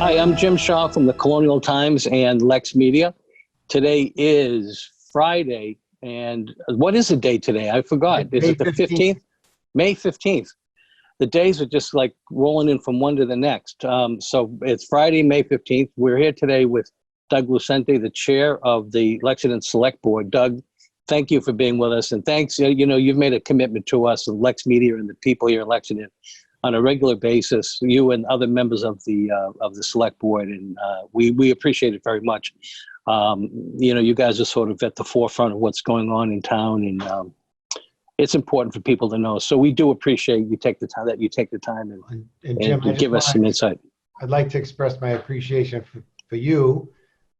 Hi, I'm Jim Shaw from the Colonial Times and LexMedia. Today is Friday, and what is the day today? I forgot. Is it the 15th? May 15th. The days are just like rolling in from one to the next. So it's Friday, May 15th. We're here today with Doug Lucente, the chair of the Lexington Select Board. Doug, thank you for being with us, and thanks. You know, you've made a commitment to us, LexMedia, and the people here in Lexington on a regular basis, you and other members of the select board, and we appreciate it very much. You know, you guys are sort of at the forefront of what's going on in town, and it's important for people to know. So we do appreciate you take the time and Jim, and give us some insight. I'd like to express my appreciation for you,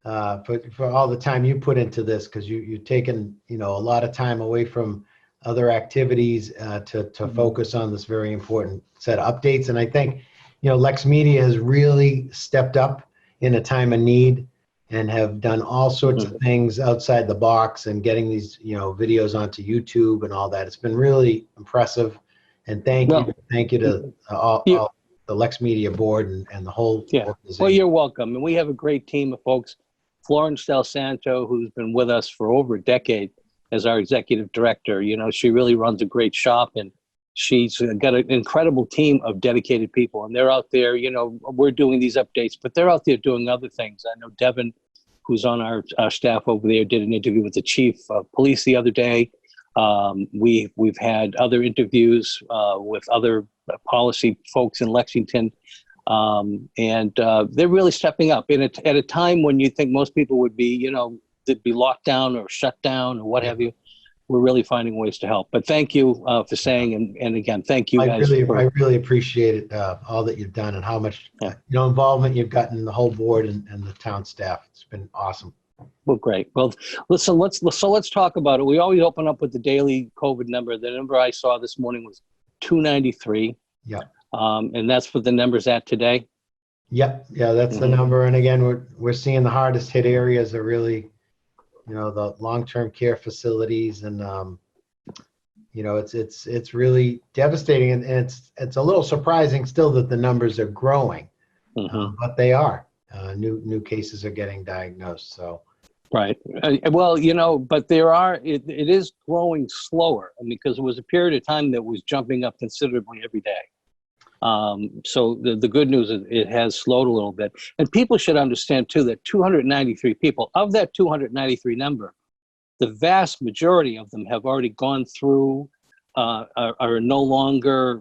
for all the time you put into this, because you've taken, you know, a lot of time away from other activities to focus on this very important set of updates. And I think, you know, LexMedia has really stepped up in a time of need and have done all sorts of things outside the box and getting these, you know, videos onto YouTube and all that. It's been really impressive. And thank you to all the LexMedia board and the whole organization. Well, you're welcome. And we have a great team of folks. Florence Del Santo, who's been with us for over a decade as our executive director. You know, she really runs a great shop, and she's got an incredible team of dedicated people, and they're out there. You know, we're doing these updates, but they're out there doing other things. I know Devin, who's on our staff over there, did an interview with the chief of police the other day. We've had other interviews with other policy folks in Lexington, and they're really stepping up at a time when you think most people would be, you know, they'd be locked down or shut down or what have you. We're really finding ways to help. But thank you for saying, and again, thank you guys. I really appreciate it, all that you've done and how much you know, involvement you've gotten in the whole board and the town staff. It's been awesome. Well, great. Well, listen, let's talk about it. We always open up with the daily COVID number. The number I saw this morning was 293. Yeah. And that's what the number's at today. Yep. Yeah, that's the number. And again, we're seeing the hardest hit areas are really, you know, the long-term care facilities, and you know, it's really devastating, and it's a little surprising still that the numbers are growing, but they are. New cases are getting diagnosed. So right. Well, you know, but it is growing slower, because it was a period of time that was jumping up considerably every day. So the good news is it has slowed a little bit, and people should understand too that 293 people, of that 293 number, the vast majority of them have already gone through, are no longer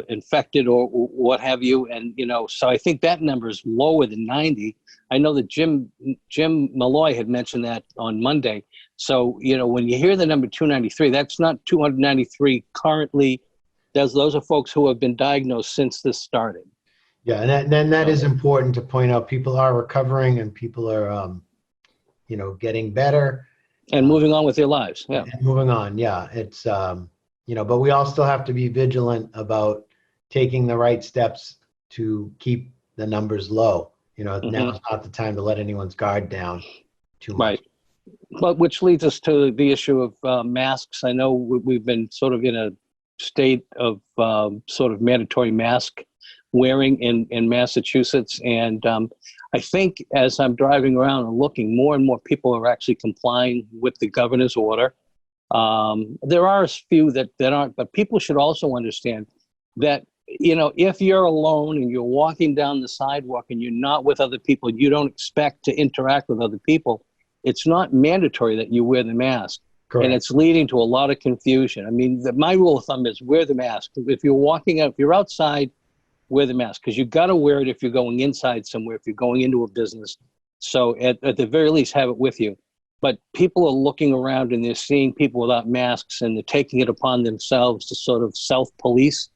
infected or what have you. And, you know, so I think that number is lower than 90. I know that Jim Malloy had mentioned that on Monday. So, you know, when you hear the number 293, that's not 293 currently. Those are folks who have been diagnosed since this started. Yeah, and that is important to point out. People are recovering, and people are, you know, getting better and moving on with their lives. Yeah, and moving on. Yeah, it's you know, but we all still have to be vigilant about taking the right steps to keep the numbers low. You know, now is not the time to let anyone's guard down too much. Right. But which leads us to the issue of masks. I know we've been sort of in a state of sort of mandatory mask wearing in Massachusetts, and I think as I'm driving around and looking, more and more people are actually complying with the governor's order. There are a few that aren't, but people should also understand that, you know, if you're alone and you're walking down the sidewalk and you're not with other people, you don't expect to interact with other people, it's not mandatory that you wear the mask. Correct. And it's leading to a lot of confusion. I mean, my rule of thumb is wear the mask. If you're walking out, if you're outside, wear the mask, because you got to wear it if you're going inside somewhere, if you're going into a business. So at the very least, have it with you. But people are looking around and they're seeing people without masks, and they're taking it upon themselves to sort of self-police.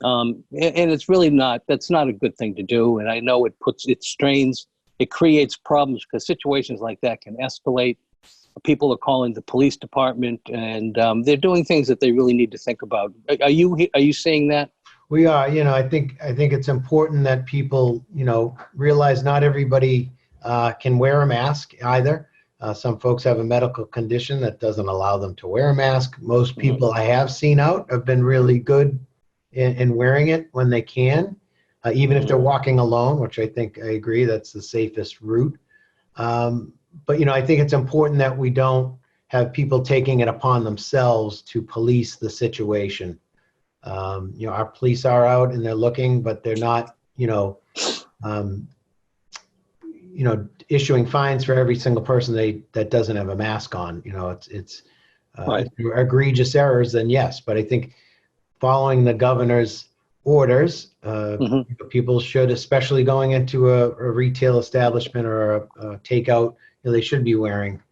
And it's really not, that's not a good thing to do. And I know it strains, it creates problems, because situations like that can escalate. People are calling the police department, and they're doing things that they really need to think about. Are you seeing that? We are. You know, I think it's important that people, you know, realize not everybody can wear a mask either. Some folks have a medical condition that doesn't allow them to wear a mask. Most people I have seen out have been really good in wearing it when they can. even if they're walking alone, which I think I agree that's the safest route. But, you know, I think it's important that we don't have people taking it upon themselves to police the situation. You know, our police are out and they're looking, but they're not, issuing fines for every single person that doesn't have a mask on. You know, it's Right. if there are egregious errors, then yes. But I think following the governor's orders, people should, especially going into a retail establishment or a takeout, they should be wearing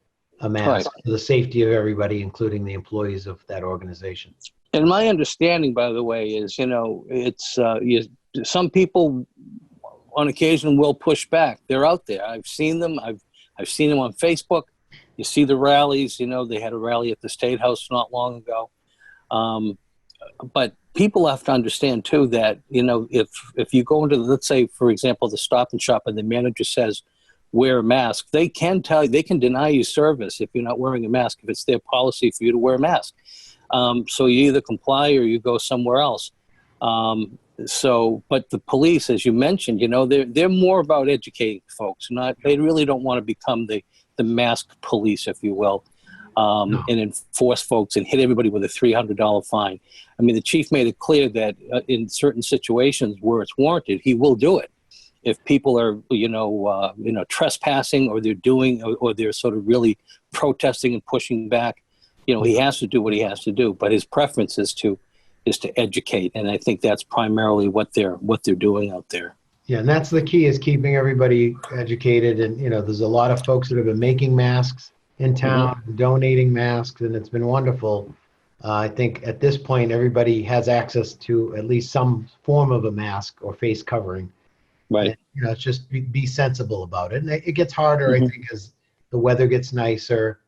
a mask for the safety of everybody, including the employees of that organization. And my understanding, by the way, is, it's some people on occasion will push back. They're out there. I've seen them. I've seen them on Facebook. You see the rallies. They had a rally at the State House not long ago. But people have to understand too that if you go into, let's say, for example, the Stop and Shop, and the manager says wear a mask, they can deny you service if you're not wearing a mask, if it's their policy for you to wear a mask. So you either comply or you go somewhere else. But the police, as you mentioned, they're more about educating folks. They really don't want to become the mask police, if you will, and enforce folks and hit everybody with a $300 fine. I mean, the chief made it clear that in certain situations where it's warranted, he will do it. If people are, trespassing, or they're sort of really protesting and pushing back, he has to do what he has to do. But his preference is to educate, and I think that's primarily what they're doing out there. Yeah, and that's the key, is keeping everybody educated. And there's a lot of folks that have been making masks in town, donating masks, and it's been wonderful. I think at this point everybody has access to at least some form of a mask or face covering. Right. And, it's just be sensible about it. And it gets harder, I think, as the weather gets nicer.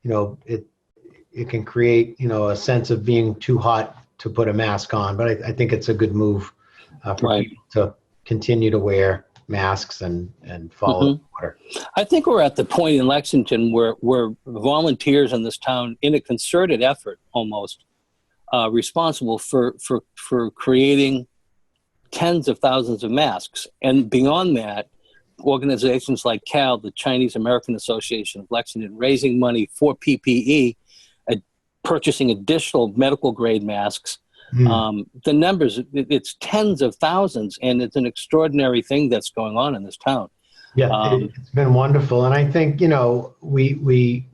It can create, a sense of being too hot to put a mask on. But I think it's a good move for people to continue to wear masks and follow the order. I think we're at the point in Lexington where volunteers in this town, in a concerted effort almost, responsible for creating tens of thousands of masks. And beyond that, organizations like CAL, the Chinese American Association of Lexington, raising money for PPE, purchasing additional medical grade masks. The numbers, it's tens of thousands, and it's an extraordinary thing that's going on in this town. Yeah, it's been wonderful. And I think, we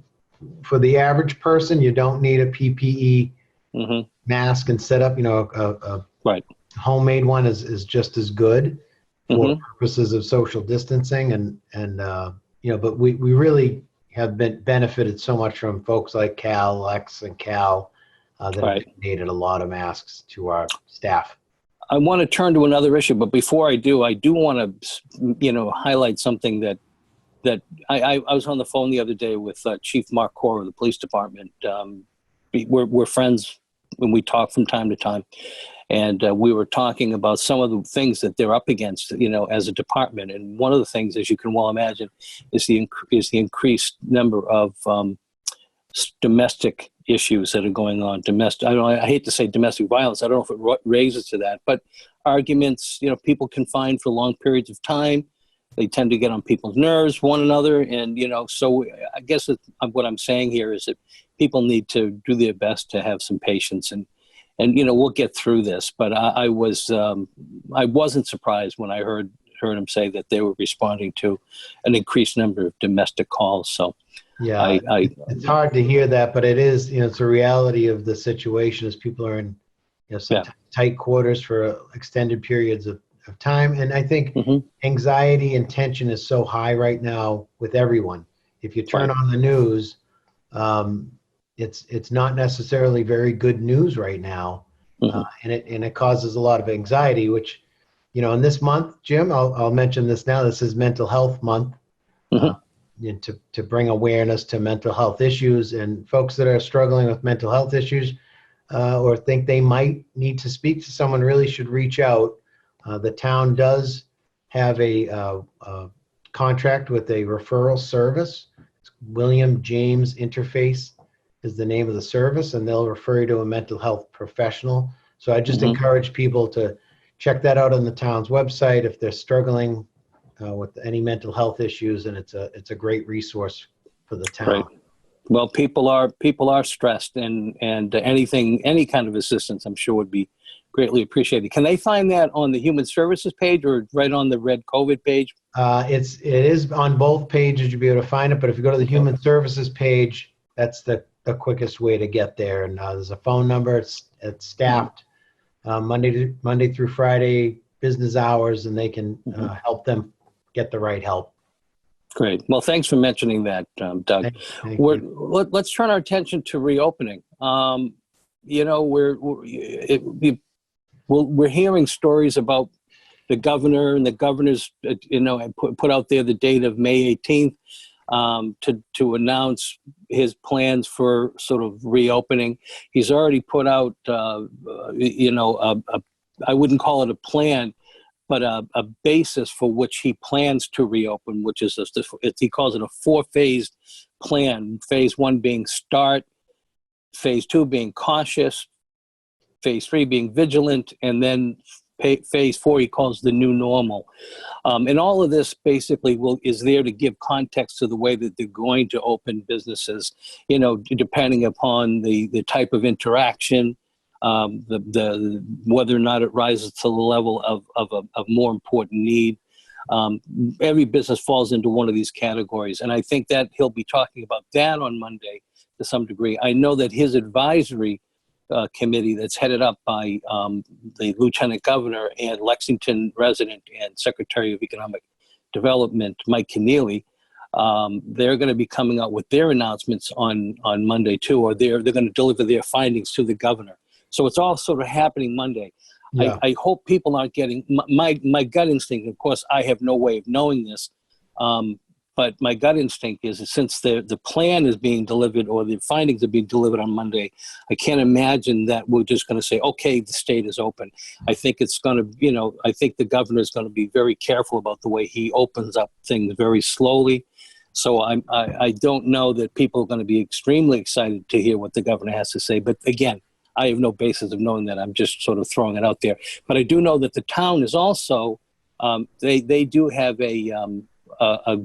for the average person, you don't need a PPE mask and set up, a homemade one is just as good for purposes of social distancing. But we really have been benefited so much from folks like Cal, Lex, and Cal that have donated a lot of masks to our staff. I want to turn to another issue, but before I do want to, highlight something that I was on the phone the other day with Chief Mark Core of the police department. We're friends when we talk from time to time, and we were talking about some of the things that they're up against, as a department. And one of the things, as you can well imagine, is the increased number of domestic issues that are going on. I hate to say domestic violence. I don't know if it raises to that, but arguments, people confined for long periods of time, they tend to get on people's nerves, one another. And, so I guess what I'm saying here is that people need to do their best to have some patience, and we'll get through this. But I wasn't surprised when I heard him say that they were responding to an increased number of domestic calls. So yeah, it's hard to hear that, but it is, it's a reality of the situation, as people are in, tight quarters for extended periods of time. And I think anxiety and tension is so high right now with everyone. If you turn on the news, it's not necessarily very good news right now. And it causes a lot of anxiety, which, in this month, Jim, I'll mention this now, this is Mental Health Month. To bring awareness to mental health issues, and folks that are struggling with mental health issues or think they might need to speak to someone really should reach out. The town does have a contract with a referral service. It's William James Interface is the name of the service, and they'll refer you to a mental health professional. So I just encourage people to check that out on the town's website if they're struggling with any mental health issues, and it's a great resource for the town. Right. Well, people are stressed, and any kind of assistance, I'm sure, would be greatly appreciated. Can they find that on the Human Services page or right on the Red COVID page? It is on both pages. You'll be able to find it, but if you go to the Human Services page, that's the quickest way to get there. And there's a phone number. It's staffed Monday through Friday, business hours, and they can help them get the right help. Great. Well, thanks for mentioning that, Doug. Thank you. Let's turn our attention to reopening. You know, we're hearing stories about the governor, and the governor's, put out there the date of May 18th to announce his plans for sort of reopening. He's already put out, I wouldn't call it a plan, but a basis for which he plans to reopen, which is, he calls it a 4-phased plan. Phase 1 being start, phase 2 being cautious, phase 3 being vigilant, and then phase 4 he calls the new normal. And all of this basically is there to give context to the way that they're going to open businesses, depending upon the type of interaction, the whether or not it rises to the level of more important need. Every business falls into one of these categories. And I think that he'll be talking about that on Monday to some degree. I know that his advisory committee that's headed up by the Lieutenant Governor and Lexington resident and Secretary of Economic Development, Mike Keneally, they're going to be coming out with their announcements on Monday too, or they're going to deliver their findings to the governor. So it's all sort of happening Monday. Yeah. I hope people aren't getting my gut instinct. Of course, I have no way of knowing this, but my gut instinct is that since the plan is being delivered or the findings are being delivered on Monday, I can't imagine that we're just going to say, okay, the state is open. I think it's going to, I think the governor is going to be very careful about the way he opens up things very slowly. So I don't know that people are going to be extremely excited to hear what the governor has to say. But again, I have no basis of knowing that. I'm just sort of throwing it out there. But I do know that the town is also, they do have a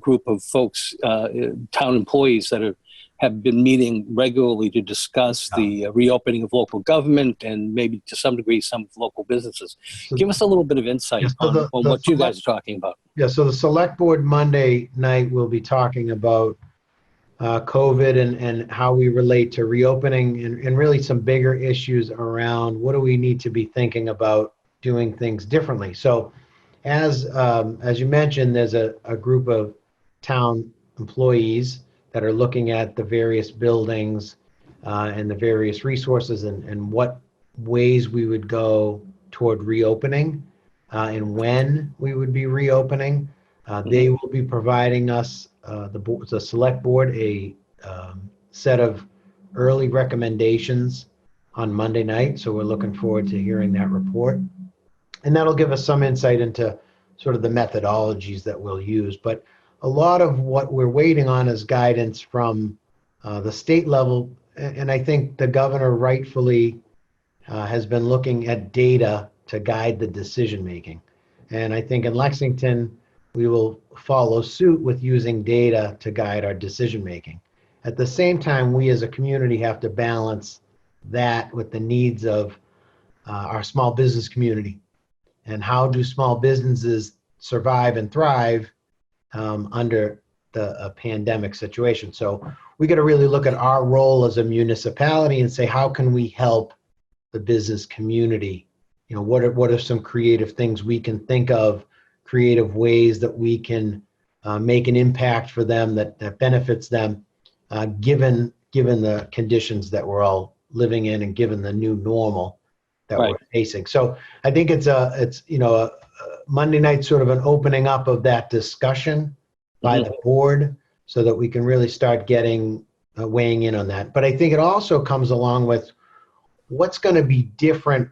group of folks, town employees that have been meeting regularly to discuss the reopening of local government and maybe to some degree some local businesses. Give us a little bit of insight on what you guys are talking about. Yeah, so the select board Monday night will be talking about COVID and how we relate to reopening and really some bigger issues around what do we need to be thinking about doing things differently. So as you mentioned, there's a group of town employees that are looking at the various buildings and the various resources and what ways we would go toward reopening and when we would be reopening. They will be providing us, the select board, a set of early recommendations on Monday night. So we're looking forward to hearing that report. And that'll give us some insight into sort of the methodologies that we'll use. But a lot of what we're waiting on is guidance from the state level. And I think the governor rightfully has been looking at data to guide the decision making. And I think in Lexington, we will follow suit with using data to guide our decision making. At the same time, we as a community have to balance that with the needs of our small business community. And how do small businesses survive and thrive under the pandemic situation? So we got to really look at our role as a municipality and say, how can we help the business community? What are some creative things we can think of, creative ways that we can make an impact for them that benefits them, given the conditions that we're all living in and given the new normal that we're facing. So I think it's a Monday night sort of an opening up of that discussion by the board so that we can really start getting weighing in on that. But I think it also comes along with what's going to be different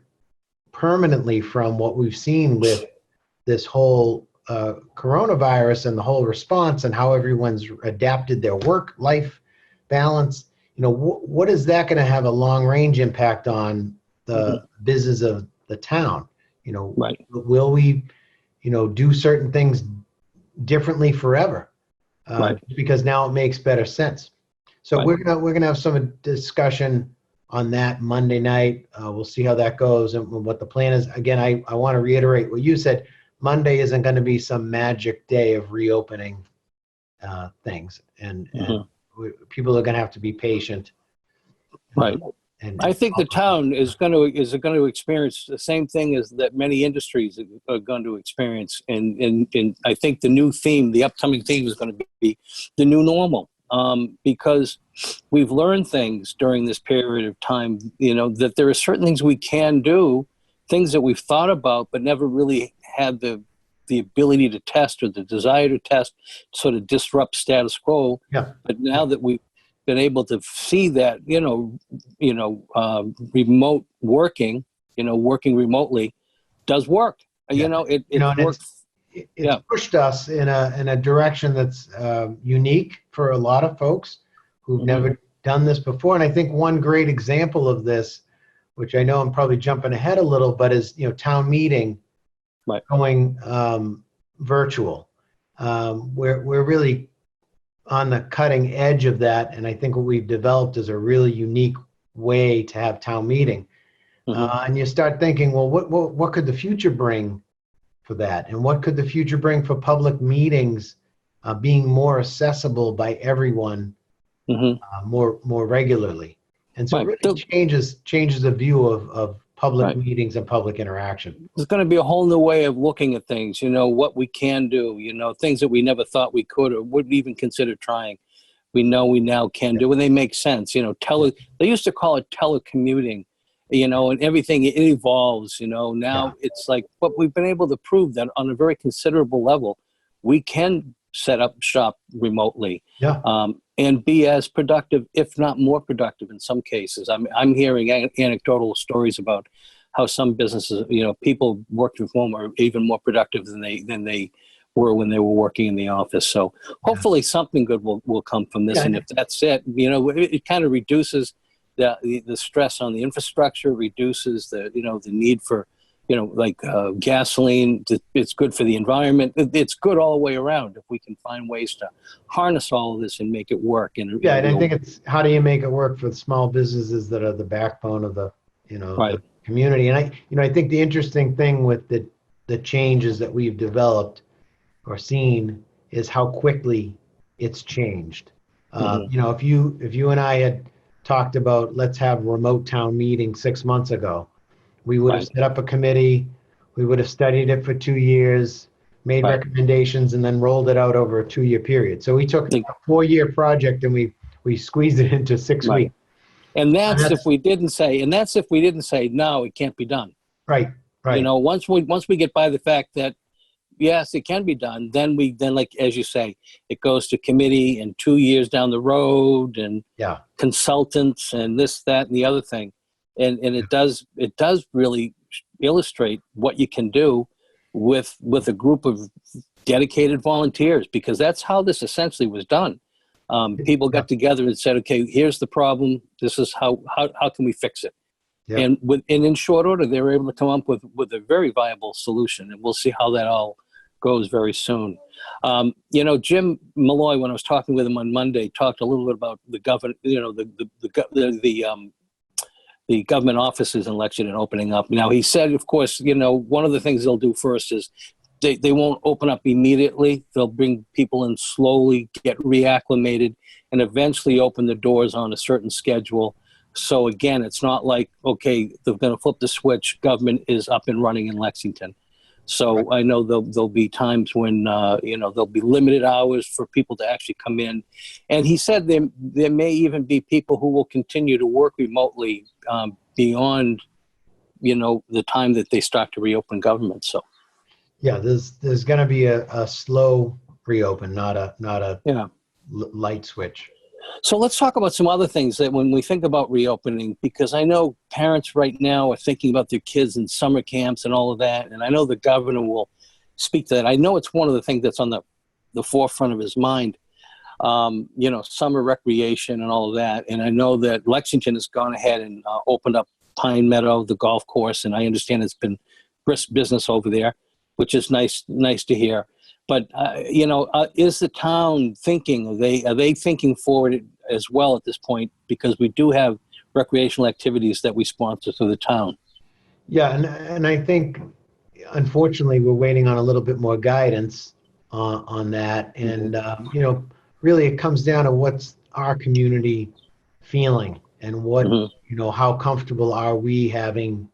permanently from what we've seen with this whole coronavirus and the whole response and how everyone's adapted their work-life balance. What is that going to have a long-range impact on the business of the town? Right. will we, do certain things differently forever? Right. Because now it makes better sense. So Right. we're gonna have some discussion on that Monday night. We'll see how that goes and what the plan is. Again, I want to reiterate what you said. Monday isn't going to be some magic day of reopening things, and people are going to have to be patient. Right. And I think the town is going to experience the same thing as that many industries are going to experience, and I think the upcoming theme is going to be the new normal, because we've learned things during this period of time. That there are certain things we can do, things that we've thought about but never really had the ability to test or the desire to test, sort of disrupt status quo. Yeah. But now that we've been able to see that, remote working, working remotely does work. Yeah. It works. It's pushed us in a direction that's unique for a lot of folks who've never done this before. And I think one great example of this, which I know I'm probably jumping ahead a little, but is town meeting going virtual. We're really on the cutting edge of that, and I think what we've developed is a really unique way to have town meeting. And you start thinking, well, what could the future bring for that, and what could the future bring for public meetings being more accessible by everyone more regularly? And so it really changes the view of public meetings and public interaction. There's going to be a whole new way of looking at things, what we can do, things that we never thought we could or would even consider trying. We know we now can do, and they make sense. They used to call it telecommuting, and everything, it evolves, now it's like, but we've been able to prove that on a very considerable level, we can set up shop remotely. And be as productive, if not more productive in some cases. I'm hearing anecdotal stories about how some businesses, people working from home are even more productive than they were when they were working in the office. So hopefully something good will come from this. And if that's it, it kind of reduces the stress on the infrastructure, reduces the need for, gasoline. It's good for the environment. It's good all the way around if we can find ways to harness all of this and make it work. And I think it's how do you make it work for the small businesses that are the backbone of the the community. And I think the interesting thing with the changes that we've developed or seen is how quickly it's changed. If you and I had talked about let's have remote town meeting 6 months ago, we would have set up a committee, we would have studied it for 2 years, made recommendations, and then rolled it out over a 2-year period. So we took a 4-year project and we squeezed it into 6 weeks. And that's if we didn't say, no, it can't be done. Right. Once we get by the fact that yes, it can be done, then like as you say, it goes to committee and 2 years down the road and consultants and this, that, and the other thing. And it does really illustrate what you can do with a group of dedicated volunteers, because that's how this essentially was done. People got together and said, okay, here's the problem. This is how can we fix it? And in short order, they were able to come up with a very viable solution, and we'll see how that all goes very soon. Jim Malloy, when I was talking with him on Monday, talked a little bit about the government, the government offices in Lexington opening up. Now, he said, of course, one of the things they'll do first is they won't open up immediately. They'll bring people in slowly, get reacclimated, and eventually open the doors on a certain schedule. So again, it's not like, okay, they're going to flip the switch, government is up and running in Lexington. So I know there'll be times when, there'll be limited hours for people to actually come in. And he said there may even be people who will continue to work remotely beyond, the time that they start to reopen government. So. Yeah, there's going to be a slow reopen, not a light switch. So let's talk about some other things that when we think about reopening, because I know parents right now are thinking about their kids in summer camps and all of that. And I know the governor will speak to that. I know it's one of the things that's on the forefront of his mind, summer recreation and all of that. And I know that Lexington has gone ahead and opened up Pine Meadow, the golf course. And I understand it's been brisk business over there, which is nice to hear. But is the town thinking? Are they thinking forward as well at this point? Because we do have recreational activities that we sponsor through the town. Yeah, and I think, unfortunately, we're waiting on a little bit more guidance on that. And, really it comes down to what's our community feeling and what, how comfortable are we having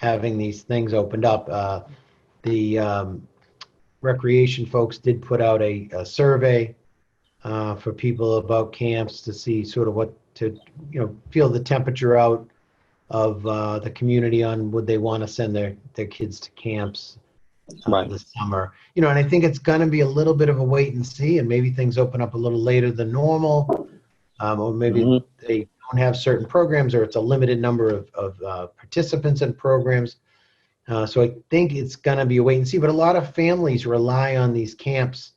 these things opened up. The recreation folks did put out a survey for people about camps to see sort of what to, feel the temperature out of the community on would they want to send their kids to camps this summer. And I think it's going to be a little bit of a wait and see, and maybe things open up a little later than normal, or maybe they don't have certain programs, or it's a limited number of participants in programs. So I think it's going to be a wait and see, but a lot of families rely on these camps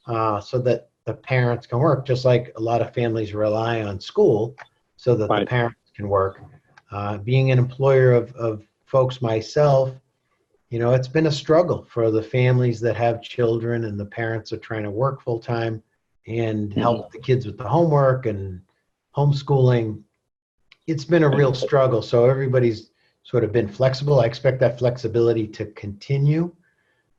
so that the parents can work, just like a lot of families rely on school so that the parents can work. Being an employer of folks myself, it's been a struggle for the families that have children and the parents are trying to work full time and help the kids with the homework and homeschooling. It's been a real struggle. So everybody's sort of been flexible. I expect that flexibility to continue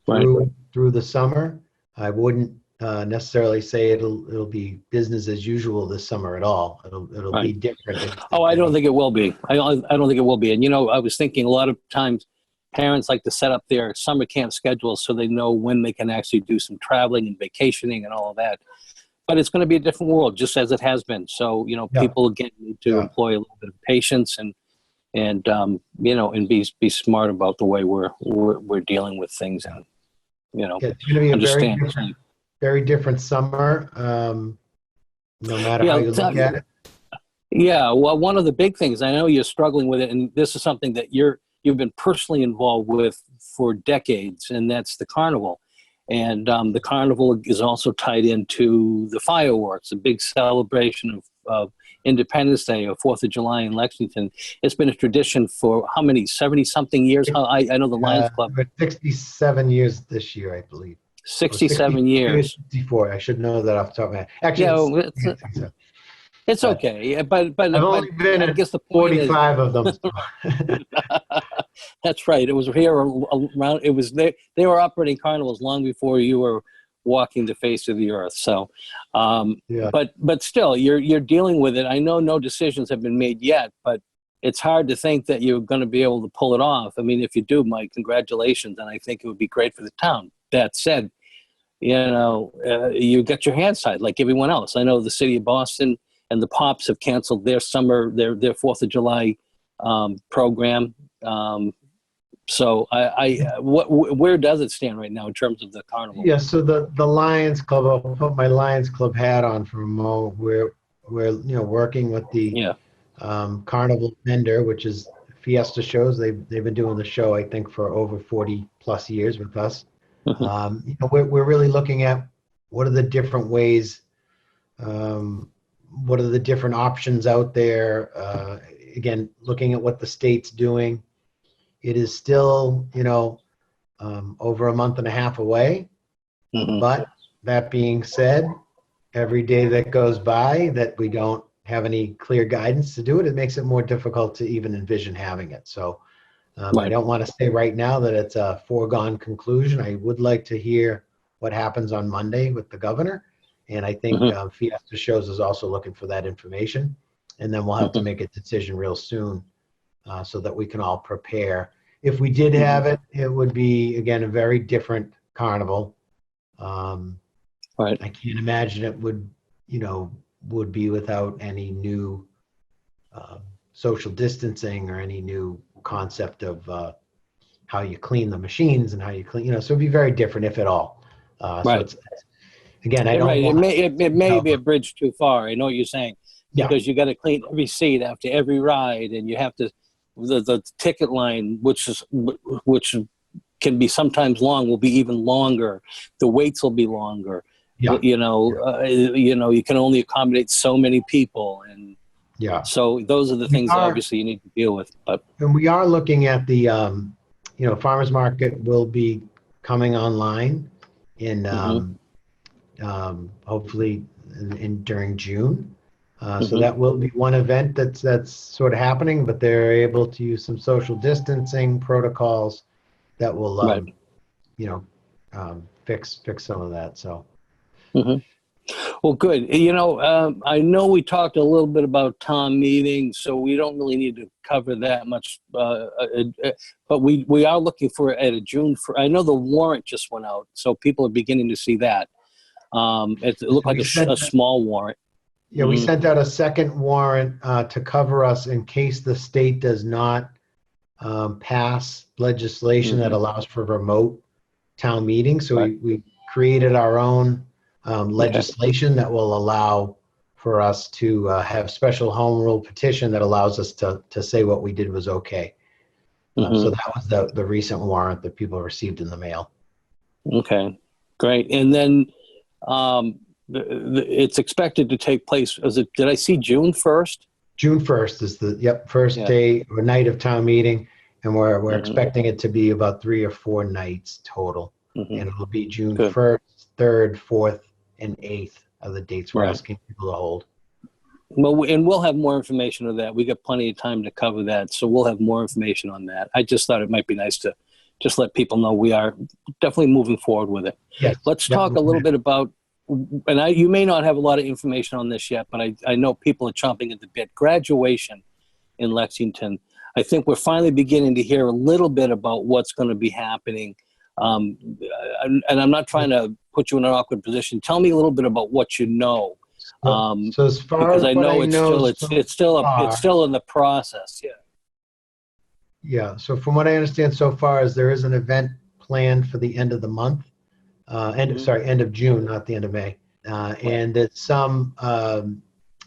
through the summer. I wouldn't necessarily say it'll be business as usual this summer at all. It'll be different. I don't think it will be. I don't think it will be. And I was thinking a lot of times parents like to set up their summer camp schedules so they know when they can actually do some traveling and vacationing and all of that. But it's going to be a different world, just as it has been. So people again need to employ a little bit of patience and be smart about the way we're dealing with things, and it's going to be a very different summer, no matter how you look at it. Yeah, well, one of the big things, I know you're struggling with it, and this is something that you've been personally involved with for decades, and that's the carnival. And the carnival is also tied into the fireworks, a big celebration of Independence Day or 4th of July in Lexington. It's been a tradition for how many, 70-something years? I know the Lions Club. 67 years this year, I believe. 67 years. 64. I should know that off the top of my head. Actually, it's okay. But I've only been at 45 of them. That's right. It was here around. It was they were operating carnivals long before you were walking the face of the earth. So, but still, you're dealing with it. I know no decisions have been made yet, but it's hard to think that you're going to be able to pull it off. I mean, if you do, Mike, congratulations, and I think it would be great for the town. That said, you got your hands tied like everyone else. I know the city of Boston and the Pops have canceled their summer, their 4th of July program. So where does it stand right now in terms of the carnival? Yeah, so the Lions Club, I'll put my Lions Club hat on for a moment. We're working with the carnival vendor, which is Fiesta Shows. They've been doing the show, I think, for over 40 plus years with us. We're really looking at what are the different ways, what are the different options out there. Again, looking at what the state's doing. It is still, over a month and a half away. But that being said, every day that goes by that we don't have any clear guidance to do it, it makes it more difficult to even envision having it. So I don't want to say right now that it's a foregone conclusion. I would like to hear what happens on Monday with the governor. And I think Fiesta Shows is also looking for that information. And then we'll have to make a decision real soon so that we can all prepare. If we did have it, it would be, again, a very different carnival. I can't imagine it would be without any new social distancing or any new concept of how you clean the machines and how you clean, so it'd be very different, if at all. So it's, again, I don't want it may be a bridge too far. I know what you're saying. Because you got to clean every seat after every ride, and you have to the ticket line, which can be sometimes long, will be even longer. The waits will be longer. You can only accommodate so many people, and so those are the things obviously you need to deal with. And we are looking at the farmers market will be coming online in hopefully during June. So that will be one event that's sort of happening, but they're able to use some social distancing protocols that will, Right. fix some of that. So. Well, good. I know we talked a little bit about town meeting, so we don't really need to cover that much. But we are looking for at a June. I know the warrant just went out, so people are beginning to see that. It looked like a small warrant. Yeah, we sent out a second warrant to cover us in case the state does not pass legislation that allows for remote town meetings. So we created our own legislation that will allow for us to have special home rule petition that allows us to say what we did was okay. So that was the recent warrant that people received in the mail. Okay, great. And then it's expected to take place. Did I see June 1st? June 1st is the first day or night of town meeting, and we're expecting it to be about 3 or 4 nights total, and it'll be June 1st, 3rd, 4th, and 8th are the dates we're asking people to hold. Well, and we'll have more information on that. We got plenty of time to cover that, so we'll have more information on that. I just thought it might be nice to just let people know we are definitely moving forward with it. Yes, let's talk a little bit about, and you may not have a lot of information on this yet, but I know people are chomping at the bit. Graduation in Lexington. I think we're finally beginning to hear a little bit about what's going to be happening. And I'm not trying to put you in an awkward position. Tell me a little bit about what you know. So as far because as I know it's still in the process. Yeah. Yeah. So from what I understand so far is there is an event planned for the end of the month, end of June, not the end of May, and it's some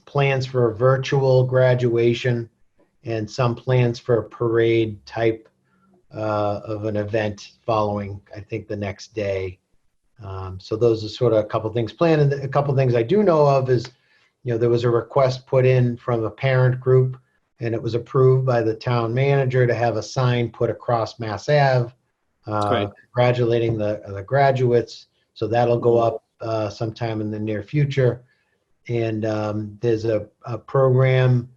plans for a virtual graduation and some plans for a parade type of an event following, I think, the next day. So those are sort of a couple things planned. And a couple things I do know of is, there was a request put in from a parent group, and it was approved by the town manager to have a sign put across Mass Ave, congratulating the graduates. So that'll go up sometime in the near future. And there's a program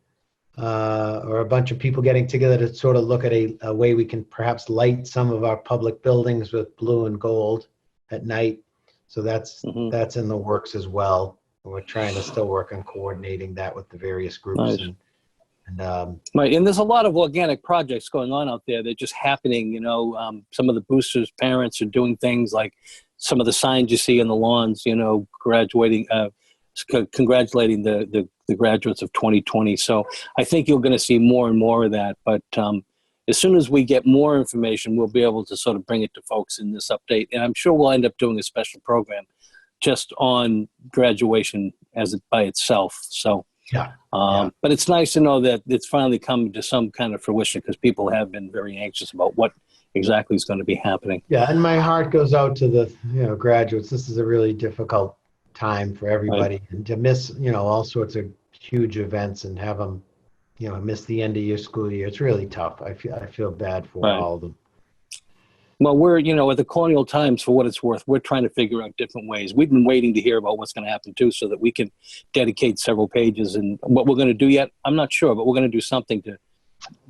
or a bunch of people getting together to sort of look at a way we can perhaps light some of our public buildings with blue and gold at night. So that's in the works as well. We're trying to still work on coordinating that with the various groups. Nice. And there's a lot of organic projects going on out there. They're just happening. Some of the boosters' parents are doing things like some of the signs you see on the lawns. Congratulating the graduates of 2020. So I think you're going to see more and more of that. But as soon as we get more information, we'll be able to sort of bring it to folks in this update. And I'm sure we'll end up doing a special program just on graduation by itself. So, but it's nice to know that it's finally come to some kind of fruition, because people have been very anxious about what exactly is going to be happening. Yeah, and my heart goes out to the graduates. This is a really difficult time for everybody, and to miss all sorts of huge events and have them miss the end of your school year. It's really tough. I feel bad for all of them. Well, we're at the Colonial Times, for what it's worth, we're trying to figure out different ways. We've been waiting to hear about what's going to happen too, so that we can dedicate several pages. And what we're going to do yet, I'm not sure, but we're going to do something to,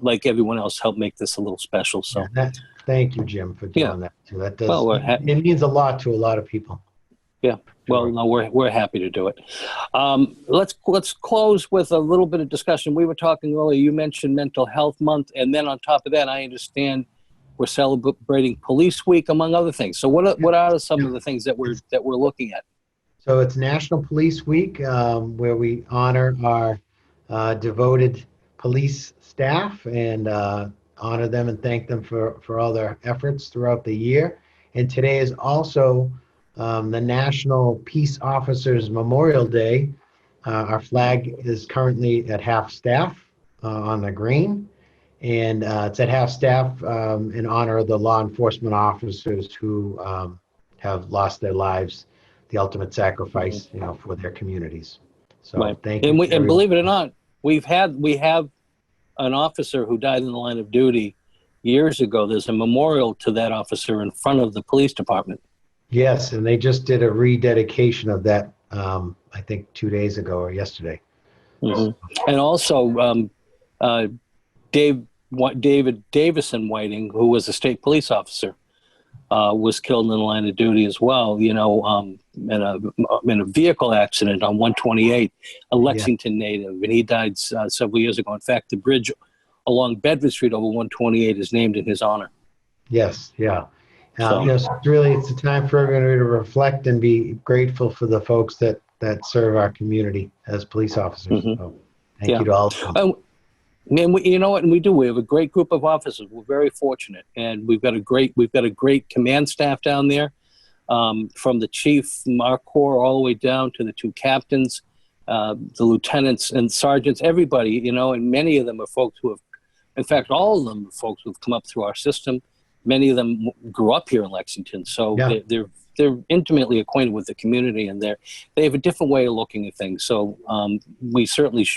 like everyone else, help make this a little special. So thank you, Jim, for doing that too. That does. Well, it means a lot to a lot of people. Yeah. Well, no, we're happy to do it. Let's close with a little bit of discussion. We were talking earlier. You mentioned Mental Health Month, and then on top of that, I understand we're celebrating Police Week, among other things. So what are some of the things that we're looking at? So it's National Police Week, where we honor our devoted police staff and honor them and thank them for all their efforts throughout the year. And today is also the National Peace Officers Memorial Day. Our flag is currently at half staff on the green, and it's at half staff in honor of the law enforcement officers who have lost their lives, the ultimate sacrifice, for their communities. So thank you. And believe it or not, we have an officer who died in the line of duty years ago. There's a memorial to that officer in front of the police department. Yes, and they just did a rededication of that, I think 2 days ago or yesterday. And also, David Davison Whiting, who was a state police officer, was killed in the line of duty as well, in a vehicle accident on 128, a Lexington native, and he died several years ago. In fact, the bridge along Bedford Street over 128 is named in his honor. Yes, yeah. So it's a time for everyone to reflect and be grateful for the folks that serve our community as police officers. So thank you to all of them. And you know what? And we do. We have a great group of officers. We're very fortunate, and we've got a great command staff down there, from the chief, our corps, all the way down to the two captains, the lieutenants and sergeants. Everybody, and many of them are folks who have, in fact, all of them are folks who have come up through our system. Many of them grew up here in Lexington, so they're intimately acquainted with the community, and they have a different way of looking at things. So we certainly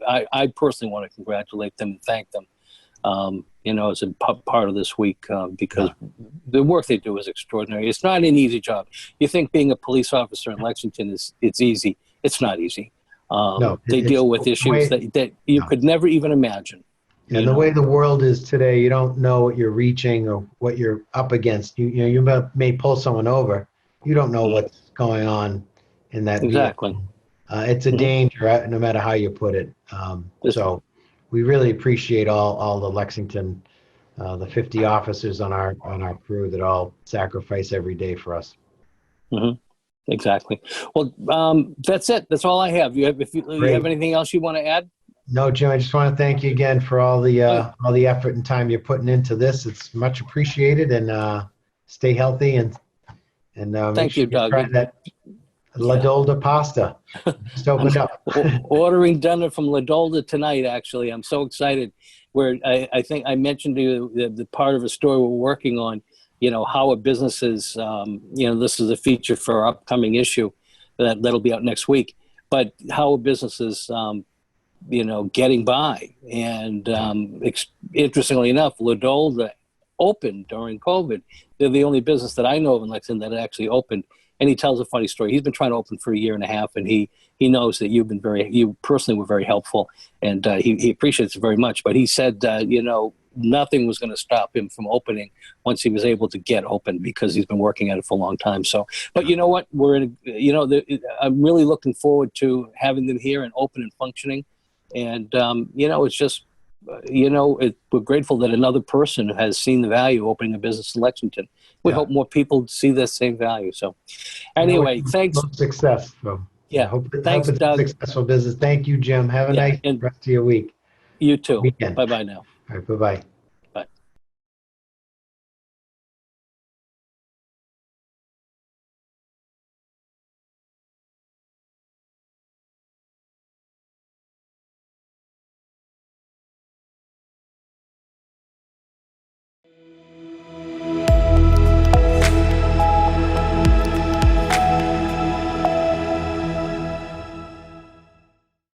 I personally want to congratulate them and thank them, as a part of this week, because the work they do is extraordinary. It's not an easy job. You think being a police officer in Lexington it's easy. It's not easy. They deal with issues that you could never even imagine. And the way the world is today, you don't know what you're reaching or what you're up against. You may pull someone over. You don't know what's going on in that Exactly. vehicle. It's a danger, no matter how you put it. So we really appreciate all the Lexington, the 50 officers on our crew that all sacrifice every day for us. Exactly. Well, that's it. That's all I have. You have anything else you want to add? No, Jim, I just want to thank you again for all the effort and time you're putting into this. It's much appreciated, and stay healthy and thank you, Doug. Try that La Dolda pasta. Just opened up. Ordering dinner from La Dolda tonight, actually. I'm so excited. Where I think I mentioned to you the part of a story we're working on, how a business is, this is a feature for our upcoming issue that'll be out next week, but how a business is, getting by. And interestingly enough, La Dolda opened during COVID. They're the only business that I know of in Lexington that actually opened. And he tells a funny story. He's been trying to open for a year and a half, and he knows that you personally were very helpful, and he appreciates it very much. But he said, nothing was going to stop him from opening once he was able to get open, because he's been working at it for a long time. So, but you know what? I'm really looking forward to having them here and open and functioning. And, it's just, we're grateful that another person has seen the value of opening a business in Lexington. We hope more people see the same value. So anyway, thanks. Success. So, Thanks, Doug. Successful business. Thank you, Jim. Have a nice rest of your week. You too. Weekend. Bye-bye now. All right. Bye-bye.